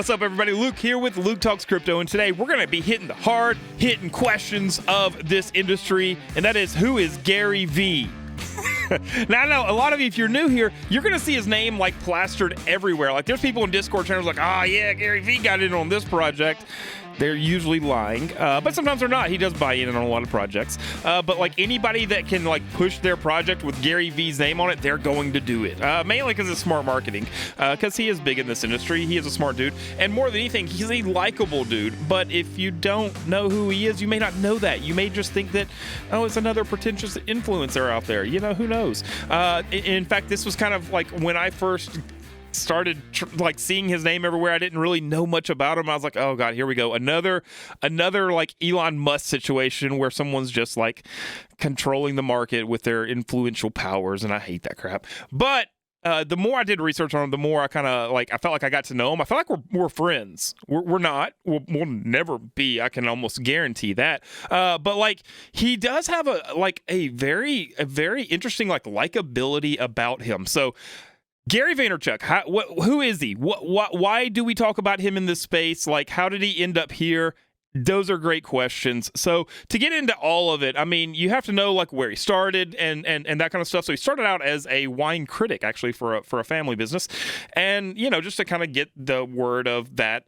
what's up, everybody? Luke here with Luke Talks Crypto, and today we're going to be hitting the hard-hitting questions of this industry, and that is, who is GaryVee? Now, I know a lot of you, if you're new here, you're going to see his name, like, plastered everywhere. Like, there's people in Discord channels like, oh, yeah, GaryVee got in on this project. They're usually lying, but sometimes they're not. He does buy in on a lot of projects. But like anybody that can like push their project with GaryVee's name on it, they're going to do it. Mainly because it's smart marketing. Because he is big in this industry. He is a smart dude. And more than anything, he's a likable dude. But if you don't know who he is, you may not know that. You may just think that, oh, it's another pretentious influencer out there. You know, who knows? In fact, this was kind of like when I first started like seeing his name everywhere. I didn't really know much about him. I was like, oh god, here we go, another like Elon Musk situation where someone's just like controlling the market with their influential powers, and I hate that crap. But the more I did research on him, the more I kind of like, I felt like I got to know him. I feel like we're friends. We're not. We'll never be. I can almost guarantee that. But like, he does have a very interesting like likability about him. So Gary Vaynerchuk, who is he? Why do we talk about him in this space? Like, how did he end up here? Those are great questions. So to get into all of it, I mean, you have to know like where he started and that kind of stuff. So he started out as a wine critic, actually, for a family business, and you know, just to kind of get the word of that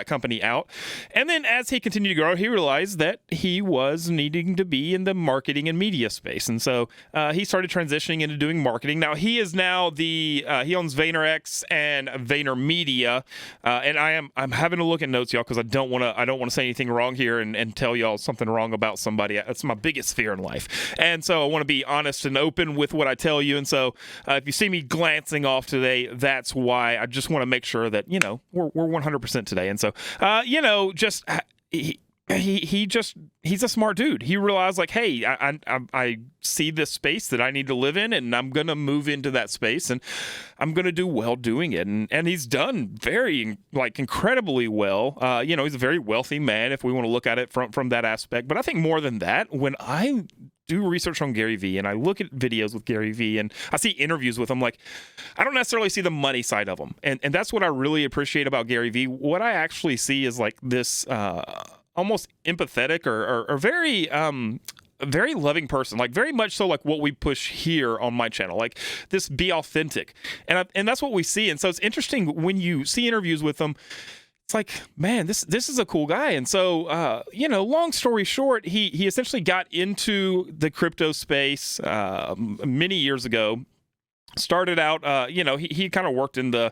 company out. And then as he continued to grow, he realized that he was needing to be in the marketing and media space, and so he started transitioning into doing marketing. Now he is now he owns VaynerX and VaynerMedia, and I'm having to look at notes, y'all, because I don't want to say anything wrong here and tell y'all something wrong about somebody. That's my biggest fear in life, and so I want to be honest and open with what I tell you. And so if you see me glancing off today, that's why. I just want to make sure that, you know, we're 100% today. And so you know, just he's a smart dude. He realized like, hey, I see this space that I need to live in, and I'm gonna move into that space, and I'm gonna do well doing it. And he's done very like incredibly well. You know, he's a very wealthy man if we want to look at it from that aspect. But I think more than that, when I do research on GaryVee and I look at videos with GaryVee and I see interviews with him, like, I don't necessarily see the money side of him. And that's what I really appreciate about GaryVee. What I actually see is like this almost empathetic or very very loving person, like very much so like what we push here on my channel, like this be authentic. And that's what we see. And so it's interesting when you see interviews with him. It's like, man, this is a cool guy. And so, you know, long story short, he essentially got into the crypto space many years ago. Started out, you know, he kind of worked in the,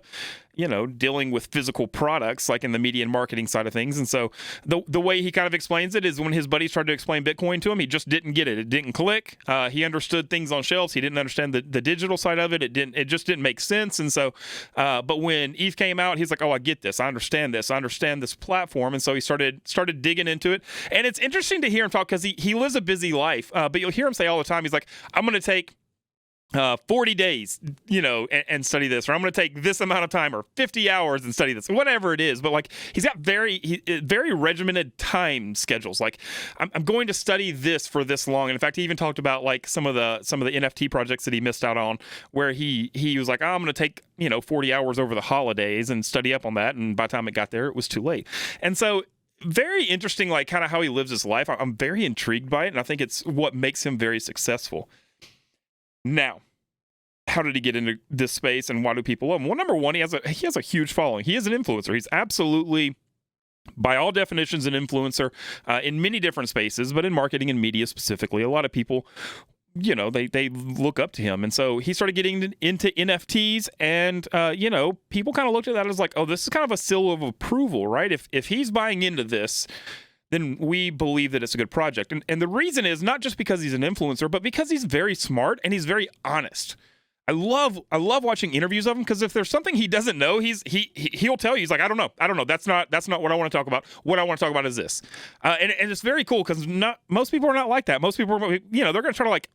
you know, dealing with physical products, like in the media and marketing side of things. And so the way he kind of explains it is when his buddies tried to explain Bitcoin to him, he just didn't get it. It didn't click. He understood things on shelves. He didn't understand the digital side of it. It just didn't make sense. And so, but when ETH came out, he's like, oh, I get this. I understand this. I understand this platform. And so he started digging into it. And it's interesting to hear him talk because he lives a busy life. But you'll hear him say all the time, he's like, I'm going to take 40 days, you know, and study this, or I'm going to take this amount of time, or 50 hours and study this, whatever it is. But like, he's got very regimented time schedules. Like, I'm going to study this for this long. And in fact, he even talked about like some of the NFT projects that he missed out on, where he was like, oh, I'm going to take, you know, 40 hours over the holidays and study up on that. And by the time it got there, it was too late. And so, very interesting, like kind of how he lives his life. I'm very intrigued by it, and I think it's what makes him very successful. Now, how did he get into this space, and why do people love him? Well, number one, he has a huge following. He is an influencer. He's absolutely, by all definitions, an influencer in many different spaces, but in marketing and media specifically. A lot of people, you know, they look up to him. And so he started getting into NFTs, and, you know, people kind of looked at that as like, oh, this is kind of a seal of approval, right? If he's buying into this, then we believe that it's a good project. And the reason is not just because he's an influencer, but because he's very smart and he's very honest. I love watching interviews of him, because if there's something he doesn't know, he'll tell you. He's like, I don't know. That's not what I want to talk about. What I want to talk about is this. And it's very cool, because most people are not like that. Most people are, you know, they're going to try to like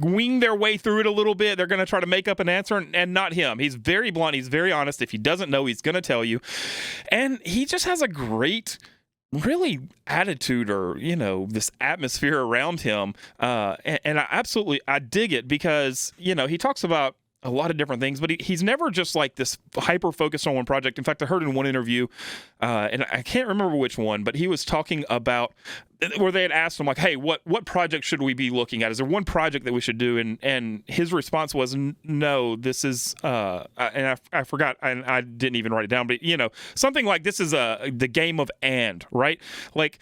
wing their way through it a little bit. They're going to try to make up an answer, and not him. He's very blunt. He's very honest. If he doesn't know, he's going to tell you. And he just has a great, really attitude, or, you know, this atmosphere around him. And I dig it, because, you know, he talks about a lot of different things, but he's never just like this hyper focused on one project. In fact, I heard in one interview, and I can't remember which one, but he was talking about where they had asked him like, hey, what project should we be looking at? Is there one project that we should do? And his response was, no, this is, and I forgot, and I didn't even write it down, but something like this is the game of right? Like,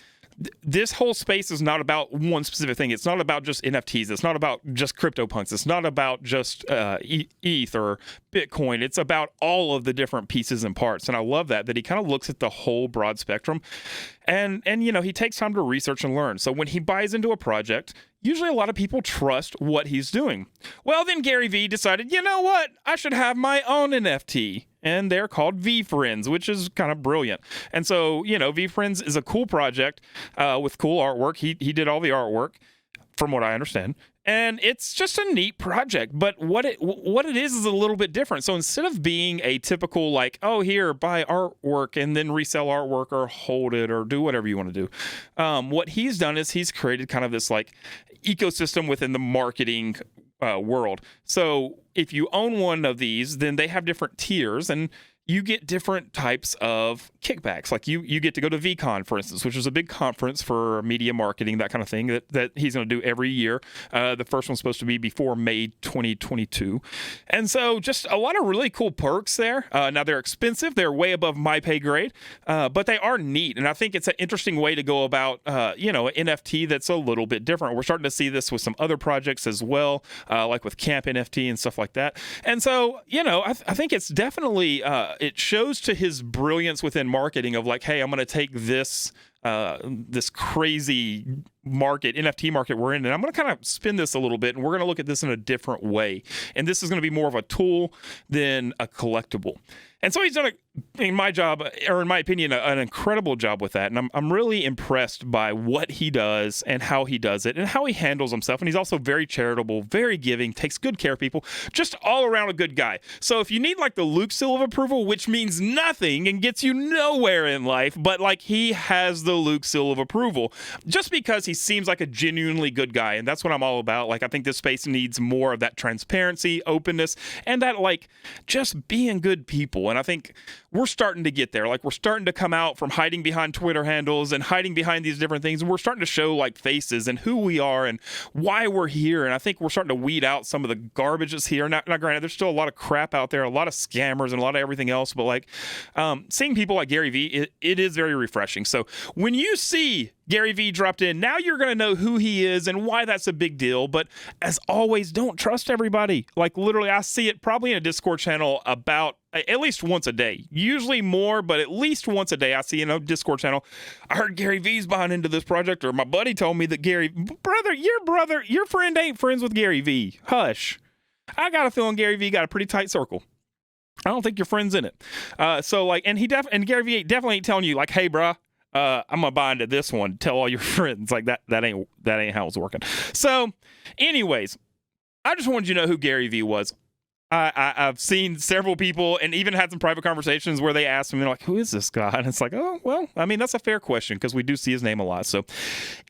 this whole space is not about one specific thing. It's not about just NFTs. It's not about just CryptoPunks. It's not about just ETH or Bitcoin. It's about all of the different pieces and parts. And I love that he kind of looks at the whole broad spectrum. And he takes time to research and learn. So when he buys into a project, usually a lot of people trust what he's doing. Well, then GaryVee decided, you know what? I should have my own NFT. And they're called VeeFriends, which is kind of brilliant. And so, VeeFriends is a cool project with cool artwork. He did all the artwork, from what I understand. And it's just a neat project. But what it is a little bit different. So instead of being a typical like, oh, here, buy artwork and then resell artwork or hold it or do whatever you want to do, what he's done is he's created kind of this like ecosystem within the marketing world. So if you own one of these, then they have different tiers and you get different types of kickbacks. Like you get to go to VCon, for instance, which is a big conference for media marketing, that kind of thing that he's going to do every year. The first one's supposed to be before May 2022. And so just a lot of really cool perks there. Now they're expensive. They're way above my pay grade, but they are neat. And I think it's an interesting way to go about, an NFT that's a little bit different. We're starting to see this with some other projects as well, like with Camp NFT and stuff like that. And so, I think it's definitely, it shows to his brilliance within marketing of like, hey, I'm going to take this crazy NFT market we're in, and I'm going to kind of spin this a little bit, and we're going to look at this in a different way. And this is going to be more of a tool than a collectible. And so he's done, in my opinion, an incredible job with that. And I'm really impressed by what he does and how he does it and how he handles himself. And he's also very charitable, very giving, takes good care of people, just all around a good guy. So if you need like the Luke seal of approval, which means nothing and gets you nowhere in life, but like he has the Luke seal of approval just because he seems like a genuinely good guy. And that's what I'm all about. Like, I think this space needs more of that transparency, openness, and that like just being good people. And I think we're starting to get there. Like, we're starting to come out from hiding behind Twitter handles and hiding behind these different things. And we're starting to show like faces and who we are and why we're here. And I think we're starting to weed out some of the garbage that's here. Now, granted, there's still a lot of crap out there, a lot of scammers and a lot of everything else. But like seeing people like GaryVee, it is very refreshing. So when you see GaryVee dropped in, now you're going to know who he is and why that's a big deal. But as always, don't trust everybody. Like, literally, I see it probably in a Discord channel about at least once a day, usually more, but at least once a day I see in a Discord channel, I heard GaryVee's buying into this project, or my buddy told me that your friend ain't friends with GaryVee. Hush. I got a feeling GaryVee got a pretty tight circle. I don't think your friend's in it. So like, and GaryVee definitely ain't telling you like, hey, bruh, I'm gonna buy into this one. Tell all your friends. Like, that ain't how it's working. So, anyways, I just wanted you to know who GaryVee was. I've seen several people and even had some private conversations where they asked me, they're like, who is this guy? And it's like, oh, well, I mean, that's a fair question because we do see his name a lot. So,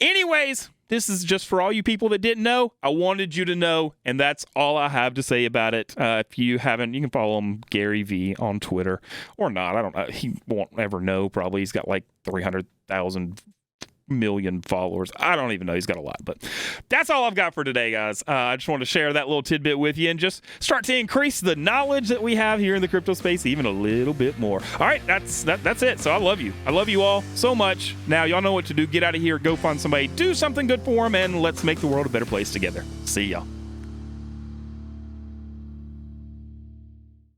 anyways, this is just for all you people that didn't know. I wanted you to know, and that's all I have to say about it. If you haven't, you can follow him, GaryVee, on Twitter, or not. I don't know. He won't ever know, probably. He's got like 300,000 million followers. I don't even know. He's got a lot, but that's all I've got for today, guys. I just wanted to share that little tidbit with you and just start to increase the knowledge that we have here in the crypto space even a little bit more. All right, that's it. So I love you all so much. Now y'all know what to do. Get out of here, go find somebody, do something good for them, and let's make the world a better place together. See y'all.